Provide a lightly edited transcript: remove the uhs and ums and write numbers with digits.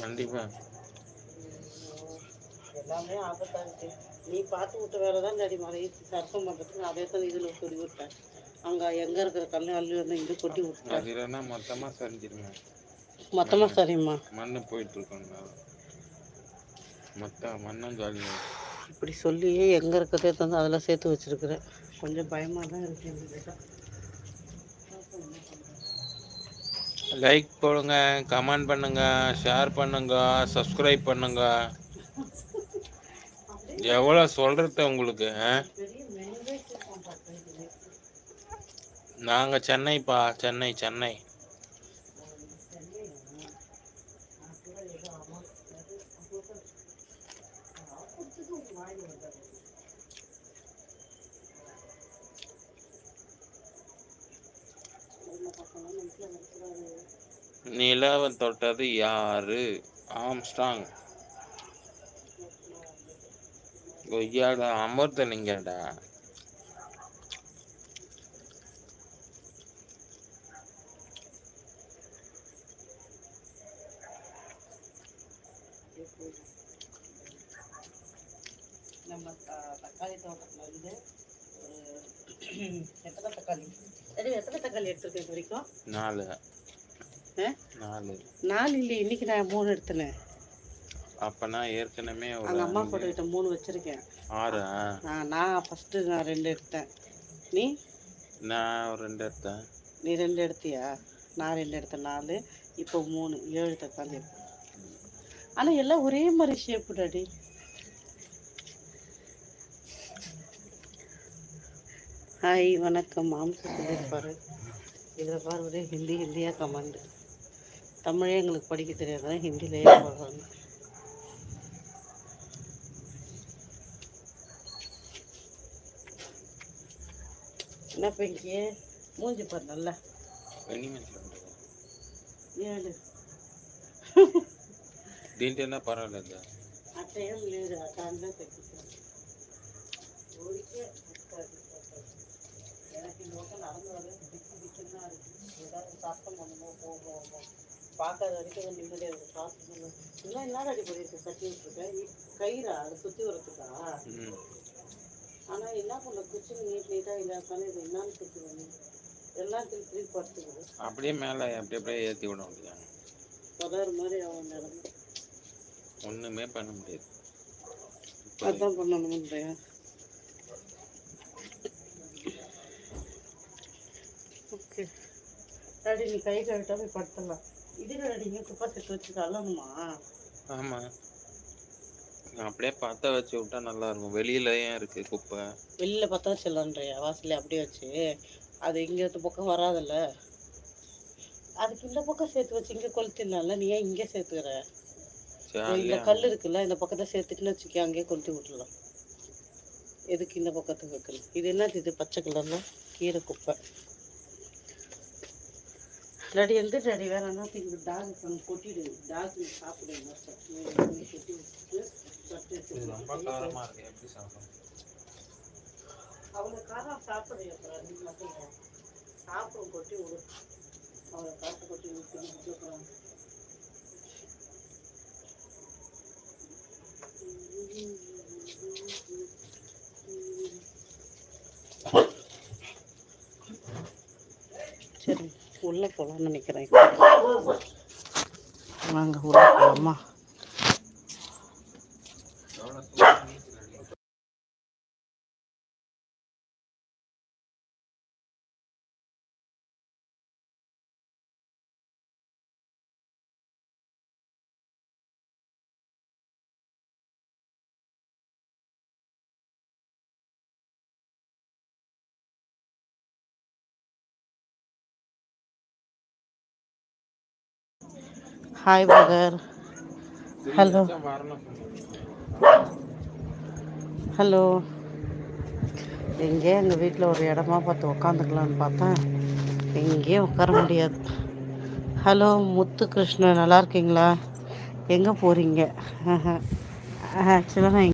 கண்டிப்பா எல்லாமே ஆபத்தா இருக்கு. நீ பார்த்து விட்ட வேலை தான் டாடிமா சர்ப்பம் பண்ணுறதுக்கு அதே தான் இதில் சொல்லி விட்டேன். அங்கே எங்கே இருக்கிற கல் அள்ளி வந்து இங்கே கொட்டி விட்டேன். அது இல்லைன்னா மொத்தமாக சரிஞ்சிருங்க. மொத்தமாக சரிம்மா மண்ணு போயிட்டு இருக்கோங்க. மொத்த மண்ணும் ஜாலி. இப்படி சொல்லியே எங்கே இருக்கிறதே தந்து அதில் சேர்த்து வச்சுருக்குறேன். கொஞ்சம் பயமாக தான் இருக்கு எங்ககிட்ட. லைக் போடுங்க, கமெண்ட் பண்ணுங்க, ஷேர் பண்ணுங்க, சப்ஸ்கிரைப் பண்ணுங்க. எவ்வளோ சொல்றது உங்களுக்கு? நாங்கள் சென்னைப்பா, சென்னை சென்னை. நிலவை தொட்டது யாரு? ஆம்ஸ்ட்ராங். கொய்யாடா அமிர்தலிங்கடா. நம்ம தக்காளி தோட்டத்தில் வந்து எத்தனை தக்காளி எடுத்துருக்கேன் இது வரைக்கும்? 4 இல்லை, இன்னைக்கு நான் 3 எடுத்தேன். அப்பனா ஏற்கனவே எங்கள் அம்மா போட்டுக்கிட்ட 3 வச்சிருக்கேன். 6. நான் ஃபஸ்ட்டு 2 எடுத்தேன். நீ? நான் 2 எடுத்தேன். நீ 2 எடுத்தியா? நான் 2 எடுத்தேன். 4 இப்போ 3 7 தக்காளி இருக்கு. ஆனால் எல்லாம் ஒரே மாதிரி ஷேப்பு டாடி. ஹாய் வணக்கம். மாம்சம் சொல்லியிருப்பாரு. இதில் பாரு ஒரே ஹிந்தியாக கமெண்ட். தமிழே எங்களுக்கு படிக்க தெரியாதான் ஹிந்திலேயே போடுறாங்க. என்ன பெங்கே மூஞ்சி பாரு நல்லா. 7 దీంట్లో పర్వాలేదు. అట్టేం లేదు, దాంట్లో తగ్గిస్తాను. எனக்கு நோக்கம் நடந்து வர திக்கு தான் இருக்குது. ஏதாவது சத்தம் பண்ணுவோம் போவோம். பார்க்காத வரைக்கும் நிம்மதியாக இருக்கும். பார்த்து இதெல்லாம் என்ன ரெடி பண்ணியிருக்கு? கட்டி விட்டுருக்கேன். கயிறா அதை சுற்றி வரத்துக்கா? ஆனால் என்ன பண்ண குச்சி நீட்டாக இல்லாதானே இது என்னன்னு சுற்றுவேன். எல்லாத்தையும் திருப்பி படுத்துக்குது. அப்படியே மேலே அப்படியே ஏற்றி விட முடியாது. பதாறு மாதிரி அவன் நடந்து ஒன்றுமே பண்ண முடியாது. அதான் பண்ணணும்ன்றியா? ஓகே டாடி, நீ கை கழுவிட்டா போய் படுத்தலாம். இதுக்கு டாடி இங்கே குப்பை சேர்த்து வச்சு கல்லணுமா? ஆமாம், அப்படியே பற்ற வச்சு விட்டா நல்லா இருக்கும். வெளியில ஏன் இருக்கு குப்பை? வெளியில் பற்ற வச்சிடலான்றியா? வாசல்ல அப்படியே வச்சு அது இங்கே பக்கம் வராதில்ல, அதுக்கு இந்த பக்கம் சேர்த்து வச்சு இங்கே கொளுத்திடலாம்ல. நீ ஏன் இங்கே சேர்த்துக்கிற? இந்த கல் இருக்குல்ல, இந்த பக்கத்தை சேர்த்துட்டுன்னு வச்சுக்க, அங்கேயே கொளுத்தி விட்டுடலாம். எதுக்கு இந்த பக்கத்துக்கு வைக்கணும்? இது என்னது? இது பச்சை கலர்ல கீரை குப்பை. டாடி எந்த டாடி வேற என்ன திங்கு? டாக் கொட்டிடு, டாக் சாப்பிடுங்க. கொட்டி விட்டுட்டு அவங்க காரம் சாப்பிடுங்க. அப்புறம் நீ மட்டும் சாப்பிடும், கொட்டி விடு. அவங்க காற்று கொட்டி விட்டு சரி உள்ளே போகலான்னு நினைக்கிறேன். வாங்க உள்ளே போகலாமா? ஹாய் பகர். Hello hello. எங்கேயே எங்கள் வீட்டில் ஒரு இடமா பார்த்து உக்காந்துக்கலான்னு பார்த்தேன், எங்கேயும் உட்கார முடியாது. ஹலோ முத்து கிருஷ்ணன், நல்லா இருக்கீங்களா? எங்கே போகிறீங்க? ஆக்சுவலாக நான்